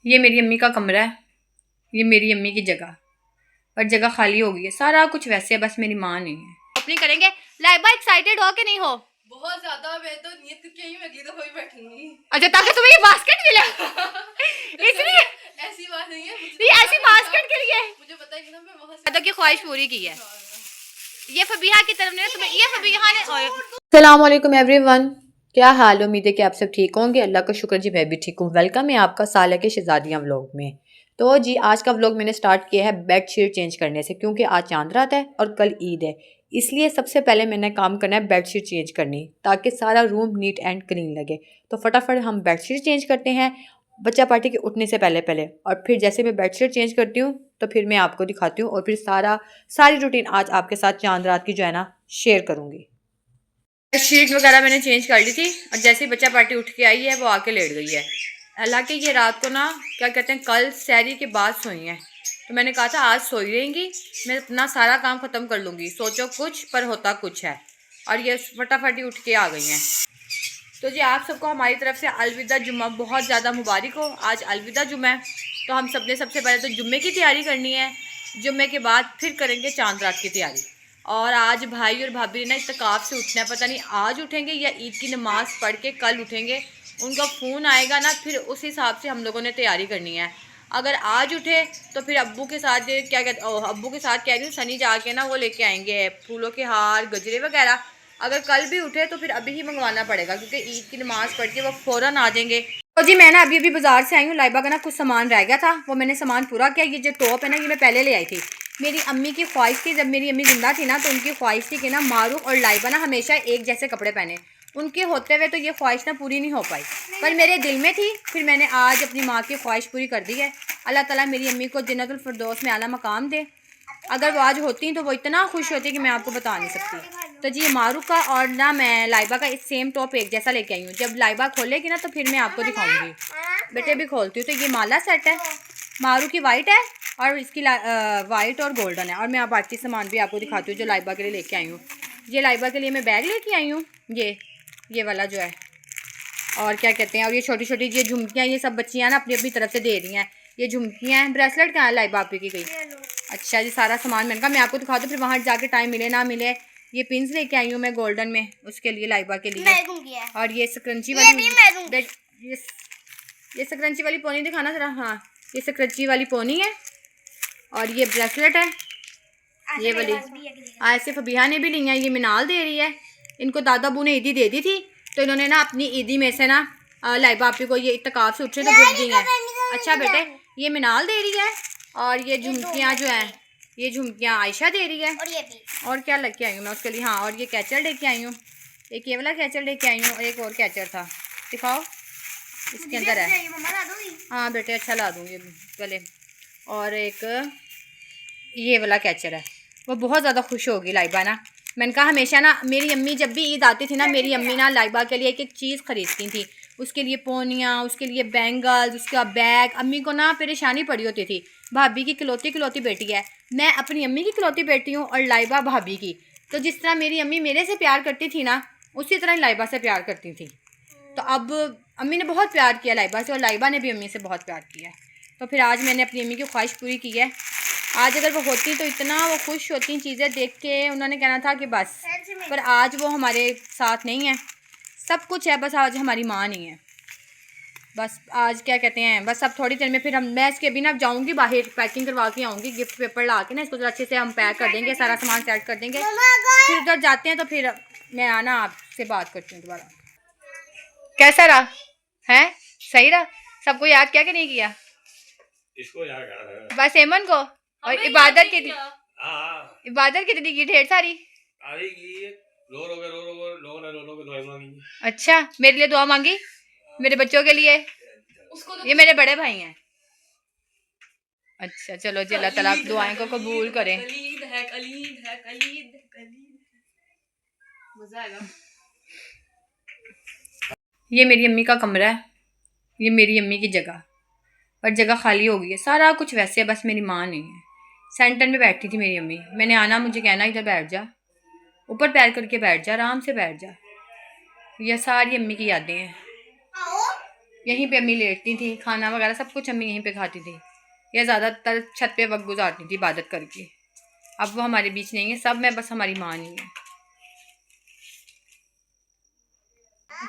ये मेरी अम्मी का कमरा है। ये मेरी अम्मी की जगह, पर जगह खाली हो गई है। सारा कुछ वैसे है, बस मेरी माँ नहीं है। अपनी करेंगे। लाइबा एक्साइटेड हो कि नहीं हो? बहुत ज्यादा। मैं तो नियत करके आई हूं, अगली दफा भी बैठूंगी। अच्छा, ताकि तुम्हें ये बास्केट मिले। इसलिए ऐसी बात नहीं है, ये ऐसी बास्केट के लिए मुझे पता है कि ना मैं वहां से तो की ख्वाहिश पूरी की है। ये फबीहा की तरफ ने तुम्हें, ये फबीहा ने। अस्सलाम वालेकुम एवरीवन, क्या हाल? उम्मीद है कि आप सब ठीक होंगे। अल्लाह का शुक्र जी, मैं भी ठीक हूँ। वेलकम है आपका साला के शहजादियाँ व्लॉग में। तो जी, आज का व्लॉग मैंने स्टार्ट किया है बेड शीट चेंज करने से, क्योंकि आज चांद रात है और कल ईद है। इसलिए सबसे पहले मैंने काम करना है बेड शीट चेंज करनी, ताकि सारा रूम नीट एंड क्लीन लगे। तो फटाफट हम बेड शीट चेंज करते हैं बच्चा पार्टी के उठने से पहले पहले। और फिर जैसे मैं बेड शीट चेंज करती हूँ तो फिर मैं आपको दिखाती हूँ, और फिर सारी रूटीन आज आपके साथ चांद रात की जो है ना शेयर करूँगी। शीट वगैरह मैंने चेंज कर ली थी, और जैसे ही बच्चा पार्टी उठ के आई है वो आके लेट गई है। हालांकि ये रात को ना क्या कहते हैं, कल सहरी के बाद सोई है, तो मैंने कहा था आज सोई रहेंगी, मैं अपना सारा काम ख़त्म कर लूँगी। सोचो कुछ पर होता कुछ है, और ये फटाफटी उठ के आ गई हैं। तो जी, आप सबको हमारी तरफ से अलविदा जुम्मा बहुत ज़्यादा मुबारक हो। आज अलविदा जुम्मा है, तो हम सब ने सबसे पहले तो जुम्मे की तैयारी करनी है। जुम्मे के बाद फिर करेंगे चांद रात की तैयारी। और आज भाई और भाभी ने ना इत्तेकाफ से उठना है, पता नहीं आज उठेंगे या ईद की नमाज़ पढ़ के कल उठेंगे। उनका फ़ोन आएगा ना, फिर उस हिसाब से हम लोगों ने तैयारी करनी है। अगर आज उठे तो फिर अब्बू के साथ क्या कहते, अब्बू के साथ कह रही हूँ, सनी जाके ना वो लेके आएंगे फूलों के हार गजरे वगैरह। अगर कल भी उठे तो फिर अभी ही मंगवाना पड़ेगा, क्योंकि ईद की नमाज़ पढ़ के वो फ़ौरन आ जाएंगे। तो जी, मैं ना अभी बाजार से आई हूँ। लाइबा का ना कुछ सामान रह गया था, वो मैंने सामान पूरा किया। ये जो टॉप है ना, ये मैं पहले ले आई थी। मेरी अम्मी की ख्वाहिश थी, जब मेरी अम्मी जिंदा थी ना, तो उनकी ख्वाहिश थी कि ना मारूफ और लाइबा ना हमेशा एक जैसे कपड़े पहने। उनके होते हुए तो ये ख्वाहिश ना पूरी नहीं हो पाई, पर मेरे दिल में थी। फिर मैंने आज अपनी माँ की ख्वाहिश पूरी कर दी है। अल्लाह ताला मेरी अम्मी को जन्नतुल फिरदौस में आला मकाम दे। अगर वो आज होती तो वो इतना खुश होती कि मैं आपको बता नहीं सकती। तो जी, मारूफ का और ना मैं लाइबा का इस सेम टॉप एक जैसा लेके आई हूँ। जब लाइबा खोलेगी ना तो फिर मैं आपको दिखाऊंगी। बेटे भी खोलती हूँ। तो ये माला सेट है, मारूफ की वाइट है, और इसकी वाइट और गोल्डन है। और मैं आप बाकी सामान भी आपको दिखाती हूँ जो लाइबा के लिए लेके आई हूँ। ये लाइबा के लिए मैं बैग लेके आई हूँ, ये वाला जो है। और क्या कहते हैं, और ये छोटी छोटी ये झुमकियाँ, ये सब बच्चियाँ ना अपनी अपनी तरफ से दे रही हैं। ये झुमकियाँ हैं। ब्रेसलेट कहाँ है लाइबा आपकी की गई? अच्छा जी, सारा सामान मैंने कहा मैं आपको दिखा दूँ, फिर वहाँ जाके टाइम मिले ना मिले। ये पिन्स लेके आई हूँ मैं गोल्डन में, उसके लिए लाइबा के लिए। और ये स्क्रंची वाली, ये स्क्रंची वाली पोनी दिखाना जरा। हाँ, ये स्क्रंची वाली पोनी है, और ये ब्रेसलेट है ये वाली। ऐसे फबीहा ने भी ली है, ये मिनाल दे रही है। इनको दादा बू ने ईदी दे दी थी, तो इन्होंने ना अपनी ईदी में से ना लाइबा आपी को ये इत्तेकाफ से उठे तो गिफ्ट दी है। अच्छा बेटे, ये मिनाल दे रही है, और ये झुमकियाँ जो हैं, ये झुमकियाँ आयशा दे रही है। और क्या लग के आई हूँ मैं उसके लिए? हाँ, और ये कैचर लेके आई हूँ। एक ये वाला कैचर लेके आई हूँ, और एक और कैचर था, दिखाओ इसके अंदर है। हाँ बेटे, अच्छा ला दूँगी गले। और एक ये वाला कैचर है। वो बहुत ज़्यादा खुश होगी लाइबा ना। मैंने कहा हमेशा ना मेरी अम्मी जब भी ईद आती थी ना, मेरी अम्मी ना लाइबा के लिए एक एक चीज़ ख़रीदती थी। उसके लिए पोनियाँ, उसके लिए बैंगल्स, उसका बैग। अम्मी को ना परेशानी पड़ी होती थी। भाभी की इकलौती बेटी है, मैं अपनी अम्मी की इकलौती बेटी हूँ, और लाइबा भाभी की। तो जिस तरह मेरी अम्मी मेरे से प्यार करती थी ना, उसी तरह लाइबा से प्यार करती थी। तो अब अम्मी ने बहुत प्यार किया लाइबा से, और लाइबा ने भी अम्मी से बहुत प्यार किया है। तो फिर आज मैंने अपनी अम्मी की ख्वाहिश पूरी की है। आज अगर वो होती तो इतना वो खुश होती चीज़ें देख के, उन्होंने कहना था कि बस। पर आज वो हमारे साथ नहीं है। सब कुछ है, बस आज हमारी माँ नहीं है। बस आज क्या कहते हैं, बस अब थोड़ी देर में फिर मैं इसके भी ना जाऊँगी बाहर, पैकिंग करवा के आऊँगी। गिफ्ट पेपर ला के ना इसको अच्छे से हम पैक कर देंगे, सारा सामान सेट कर देंगे। फिर उधर जाते हैं तो फिर मैं आना आपसे बात करती हूँ दोबारा। कैसा रहा है? सही रहा? सबको याद किया कि नहीं किया? इसको याद कर बस एमन को। और इबादत की थी, इबादत कितनी की? ढेर सारी। लोगों ने दुआ मांगी। अच्छा, मेरे लिए दुआ मांगी, मेरे बच्चों के लिए। ये मेरे बड़े भाई हैं। अच्छा चलो जी, अल्लाह ताला दुआएं को कबूल करें। मजा आएगा। ये मेरी अम्मी का कमरा है, ये मेरी अम्मी की जगह, पर जगह खाली हो गई है। सारा कुछ वैसे है, बस मेरी माँ नहीं है। सेंटर में बैठी थी मेरी अम्मी, मैंने आना, मुझे कहना इधर बैठ जा, ऊपर पैर करके बैठ जा, आराम से बैठ जा। ये सारी अम्मी की यादें हैं। यहीं पे अम्मी लेटती थी, खाना वगैरह सब कुछ अम्मी यहीं पे खाती थी, या ज़्यादातर छत पे वक्त गुजारती थी इबादत करके। अब वो हमारे बीच नहीं है, सब में बस हमारी माँ नहीं है।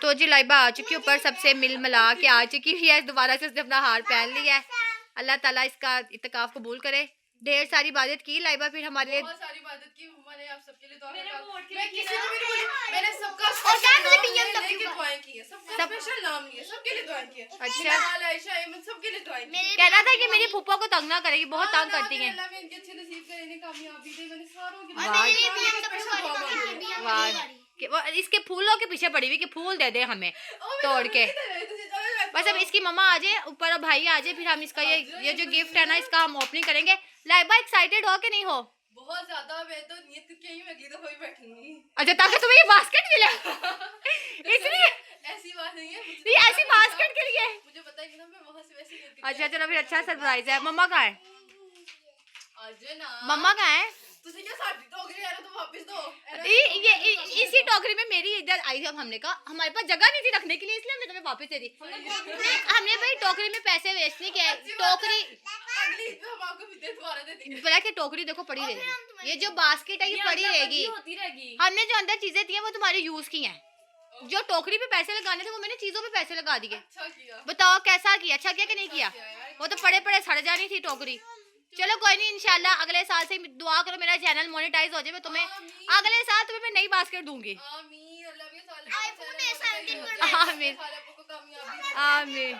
तो जी लाइबा आ चुकी ऊपर, सबसे मिल मिला के आ चुकी है, दोबारा से उसने अपना हार पहन लिया है। अल्लाह ताला इसका इत्तेकाफ कबूल करे। ढेर सारी इबादत की लाइबा, फिर हमारे लिए बहुत सारी इबादत की। मैंने आप सबके लिए दुआ करी। मैं किसी को भी नहीं बोली, मैंने सबका स्पेशल लेके दुआएं की है, सबका स्पेशल नाम लिया, सबके लिए दुआएं की है। अच्छा। आयशा अहमद सबके लिए दुआएं की। कहना था कि मेरी फूफा को तंग ना करेगी, बहुत तंग करती हैं। अल्लाह में इनके अच्छे नसीब करे, इन्हें कामयाबी दे। मैंने सारों के वाह। लिए वाह, वो इसके फूलों के पीछे पड़ी हुई कि फूल दे दे हमें तोड़ के। बस अब इसकी मम्मा आ जाए ऊपर और भाई आ जाए, फिर हम इसका ये जो गिफ्ट है ना, इसका हम ओपनिंग करेंगे। लाइबा एक्साइटेड हो कि नहीं हो? बहुत ज्यादा। मैं तो नियत करके आई हूं, मैं अगली दफा भी बैठूंगी। अच्छा, ताकि तुम्हें ये बास्केट मिले इसलिए। ऐसी बात नहीं है, ये ऐसी बास्केट के लिए मुझे पता है कि ना मैं वहां से वैसे नियत करके अच्छा चलो, फिर अच्छा सरप्राइज है। मम्मा कहाँ है? आज ना मम्मा कहाँ है? तुझे क्या साड़ी टोकरी है ना, तो वापस दो। इसी टोकरी में मेरी इधर आई, जब हमने कहा हमारे पास जगह नहीं थी रखने के लिए, इसलिए हमने तुम्हें वापस दे दी। हमने भाई टोकरी में पैसे वेस्ट नहीं किए। टोकरी अगली ईद में हम आपको भी दोबारा दे देंगे। बोला कि टोकरी देखो पड़ी रहेगी, ये जो बास्केट है ये पड़ी रहेगी। हमने जो अंदर चीजें दी हैं वो तुम्हारे यूज की हैं। जो टोकरी पे पैसे लगाने थे वो मैंने चीजों पे पैसे लगा दिए। अच्छा किया। बताओ कैसा किया, अच्छा किया कि नहीं किया? वो तो पड़े पड़े सड़ जानी थी टोकरी। चलो कोई नहीं, इंशाल्लाह अगले साल से दुआ करो मेरा चैनल मोनेटाइज हो जाए, मैं तुम्हें अगले साल तुम्हें मैं नई बास्केट दूंगी। आमीन। अल्लाह के साल आमीन को कामयाबी। आमीन।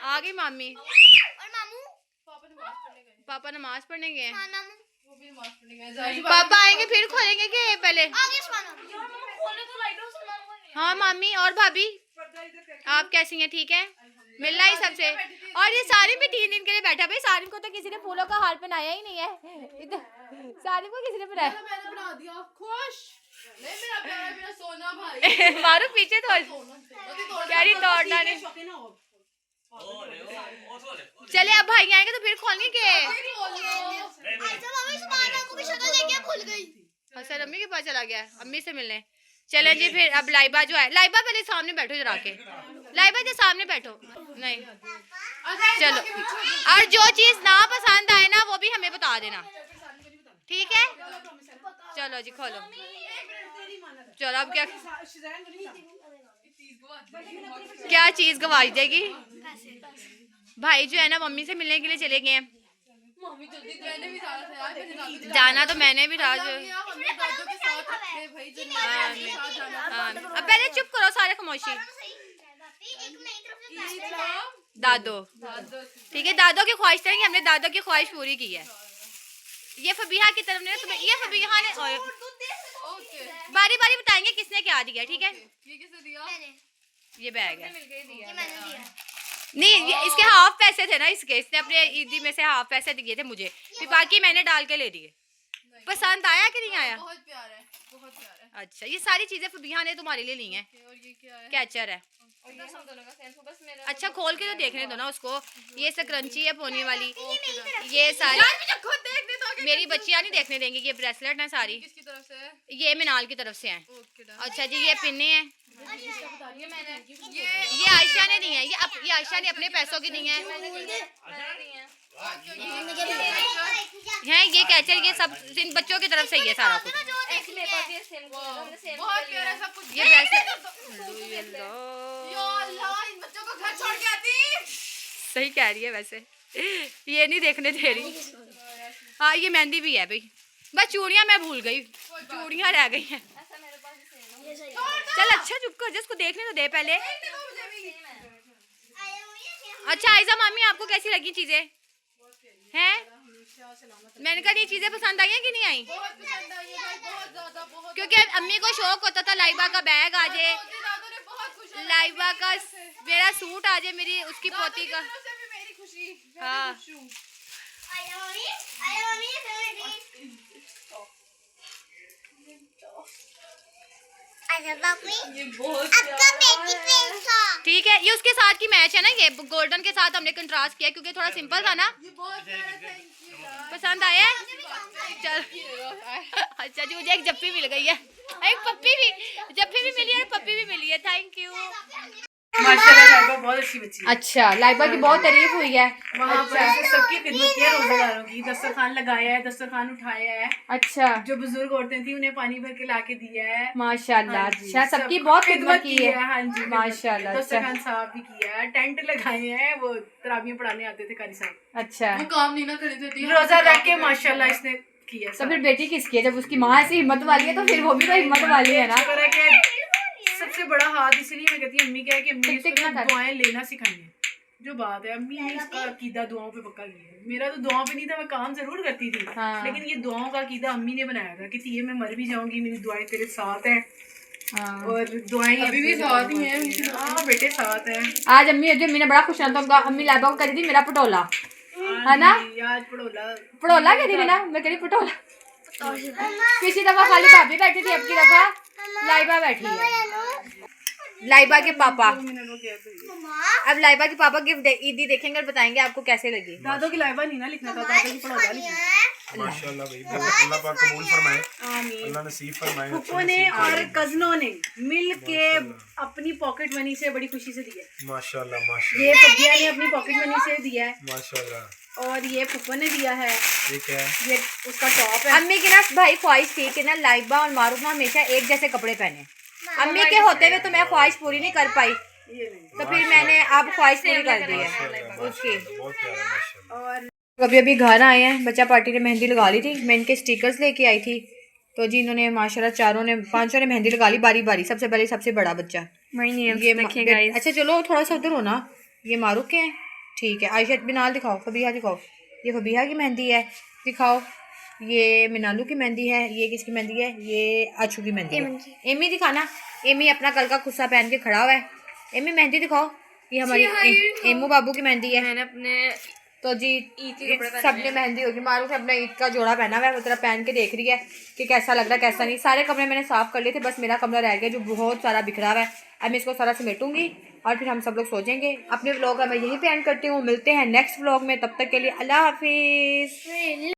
आ गई मामी और मामू पापा नमाज पढ़ने गए। पापा नमाज पढ़ने गए। हाँ मामू वो भी नमाज पढ़ने गए। पापा आएंगे फिर खोलेंगे कि पहले? आगे खोले तो लाइटों से हाँ मामी और भाभी आप कैसी हैं? ठीक है, मिलना ही सबसे। और ये सारिम भी 3 दिन के लिए बैठा। भाई सारिम को तो किसी ने फूलों का हार पहनाया ही नहीं है। सारिम को किसी ने पहनाया? मैंने बना दिया खुश। नहीं मेरा प्यारा, मेरा सोना भाई। मारू पीछे तो कह रही तोड़ना नहीं। चले अब भाई आएंगे तो फिर खोलेंगे के? अच्छा मामी सुभान अल्लाह को भी शक्ल लेके भूल गई। हसन अम्मी के पास चला गया अम्मी से मिलने। चले जी फिर अब लाइबा जो है, लाइबा पहले सामने बैठो जरा के। लाइबा जो सामने बैठो। नहीं चलो, और जो चीज ना पसंद आए ना वो भी हमें बता देना, ठीक है? चलो जी खोलो। चलो अब क्या चीज गवाच देगी? भाई जो है ना मम्मी से मिलने के लिए चले गए हैं। मम्मी जल्दी मैंने भी जाना था यार, मैंने दादू जाना तो मैंने भी था। हमने दादू के साथ अपने भाई जो के साथ जाना था। अब पहले चुप करो सारे, खामोशी। दादो ठीक है, दादो की ख्वाहिश करेंगे, हमने दादो की ख्वाहिश पूरी की है। ये फबीहा की तरफ ने तुम्हें, ये फबीहा ने ओके बारी बारी बताएंगे किसने क्या दिया, ठीक है? ये किसे दिया? ये बैग है। ये मैंने दिया। नहीं ये इसके हाफ पैसे थे ना, इसने अपने ईदी में से हाफ पैसे दिए थे मुझे, फिर बाकी मैंने डाल के ले दिए। पसंद आया कि नहीं आया? बहुत प्यारा है, बहुत प्यारा है। अच्छा, ये सारी चीजें फबीहा ने तुम्हारे लिए ली हैं। और ये क्या है? कैचर है। और ये हम दोनों का सेम है, बस मेरा अच्छा खोल के तो देखने दो ना उसको। ये सकरंची है पोनी वाली, ये सारी खुद देख दे तो मेरी बच्चियां नहीं देखने देंगी। ये ब्रेसलेट है सारी, किसकी तरफ से है? ये मिनाल की तरफ से हैं। Okay done. अच्छा जी, ये पिन्ने हैं, ये मैंने ये आयशा ने दी है। ये आयशा ने अपने पैसों की दी है। हैं ये कैचर, ये सब इन बच्चों की तरफ से ही है सारा कुछ। बहुत प्यारा सब कुछ। ये ब्रेसलेट या अल्लाह, इन बच्चों को घर छोड़ के आती। सही कह रही है वैसे, ये नहीं देखने दे रही। हाँ ये मेहंदी भी है भाई, बस चूड़ियाँ मैं भूल गई, चूड़ियाँ रह गई हैं। चल अच्छा चुप कर, जिसको देखने तो दे पहले। अच्छा आयजा मामी आपको कैसी लगी चीजें हैं? मैंने कहा ये चीजें पसंद आई हैं कि नहीं आई? बहुत पसंद आई है भाई, बहुत ज्यादा, बहुत। क्योंकि अम्मी को शौक होता था लाइबा का बैग आ जाए, दादू ने बहुत खुश होना। लाइबा का मेरा सूट आ जाए, मेरी उसकी दादू पोती की का। तरफ से भी मेरी खुशी। मैं हाँ। भी खुश हूँ। ये बहुत ठीक है, ये उसके साथ की मैच है ना, ये गोल्डन के साथ हमने कंट्रास्ट किया क्योंकि थोड़ा सिंपल था ना। ये बहुत प्यारा, थैंक यू। पसंद आया? चल अच्छा जी, मुझे एक जप्पी मिल गई है, एक पप्पी भी, जप्पी भी मिली है, पप्पी भी मिली है। Thank you. माशाल्लाह लाइबा बहुत अच्छी बच्ची है। अच्छा, लाइबा की बहुत तारीफ हुई है। वहाँ पर ऐसे सबकी खिदमत की है, रोजेदारों की, दस्तरखान लगाया है, दस्तरखान उठाया है, अच्छा, जो बुजुर्ग औरतें थी उन्हें पानी भर के लाके दिया है। माशाल्लाह। हाँ जी, अच्छा, सबकी सब बहुत खिदमत की है। हाँ जी, माशाल्लाह। अच्छा दस्तरखान साहब भी किया है, टेंट लगाए हैं, वो तरावियां पढ़ाने आते थे कारी साहब। अच्छा, वो काम नहीं ना करे देती, रोजा रख के माशाल्लाह इसने किया। तो फिर बेटी किसकी है? जब उसकी माँ ऐसी हिम्मत वाली है तो फिर वो भी तो हिम्मत वाली है ना। शुक्र है कि सबसे बड़ा हाथ, इसलिए मैं कहती हूँ अम्मी क्या है कि अम्मी ने इसको ना दुआएं लेना सिखाई है। जो बात है, अम्मी ने इसका अकीदा दुआओं पे पक्का किया है। मेरा तो दुआओं पे नहीं था, मैं काम जरूर करती थी, हाँ। लेकिन ये दुआओं का अकीदा अम्मी ने बनाया था कि ये मैं मर भी जाऊंगी, मेरी दुआएं तेरे साथ हैं। हाँ। और दुआएं अभी भी साथ ही हैं। हाँ बेटे साथ हैं। आज अम्मी ने बड़ा खुश रहता उनका, अम्मी लाइबा को कह रही थी मेरा पटोला है ना, आज पटोला कह रही थी ना, मैं कह रही पटोला। पिछली दफा खाली भाभी बैठी थी, अब की दफा लाइबा बैठी है। लाइबा के पापा, अब लाइबा के पापा गिफ्ट ईदी देखेंगे और बताएंगे आपको कैसे लगी। दादों की लाइबा नहीं ना लिखना था, दादों की पढ़ोला लिखना। माशाल्लाह भाई, अल्लाह पाक कबूल फरमाए, अल्लाह नसीब फरमाए। फुप्पो ने और कजनों ने मिल के अपनी पॉकेट मनी से बड़ी खुशी से दिया। माशाल्लाह ये माशाल्लाह फबिया ने अपनी पॉकेट मनी से दिया है, माशाल्लाह। और ये फुप्पो ने दिया है, ठीक है, ये उसका टॉप है। अम्मी की ना भाई ख्वाहिश थी कि ना लाइबा और मारूफ ना हमेशा एक जैसे कपड़े पहने। अम्मी के होते हुए तो मैं ख्वाहिश पूरी नहीं कर पाई, ये नहीं, तो फिर मैंने अब ख्वाहिश पूरी कर दी है उसकी। बहुत प्यारा माशाल्लाह। और अभी अभी घर आए हैं, बच्चा पार्टी ने मेहंदी लगा ली थी, मैं इनके स्टिकर्स लेके आई थी, तो जी इन्होंने माशाल्लाह पांचों ने मेहंदी लगा ली बारी बारी। सबसे पहले सबसे बड़ा बच्चा ये अच्छा चलो थोड़ा सा उधर हो ना, ये मारूफ के हैं, ठीक है। आयशा बिनाल दिखाओ, फबीहा दिखाओ, ये फबीहा की मेहंदी है, दिखाओ। ये मिनालू की मेहंदी है, ये किसकी मेहंदी है? ये आशू की मेहंदी है। एमी दिखाना, एमी अपना कल का खुस्सा पहन के खड़ा हुआ है। एमी मेहंदी दिखाओ, ये हमारी एमू बाबू की मेहंदी है। मैंने अपने तो जी सबने मेहंदी होगी। मारूफ अपना ईद का जोड़ा पहना हुआ है, वो तरह पहन के देख रही है कि कैसा लग रहा है कैसा नहीं। सारे कमरे मैंने साफ कर लिए थे, बस मेरा कमरा रह गया जो बहुत सारा बिखरा हुआ है। अब मैं इसको सारा समेटूंगी और फिर हम सब लोग सोचेंगे। अपने व्लॉग का मैं यहीं पे एंड करती हूँ, मिलते हैं नेक्स्ट व्लॉग में, तब तक के लिए अल्लाह हाफिज़।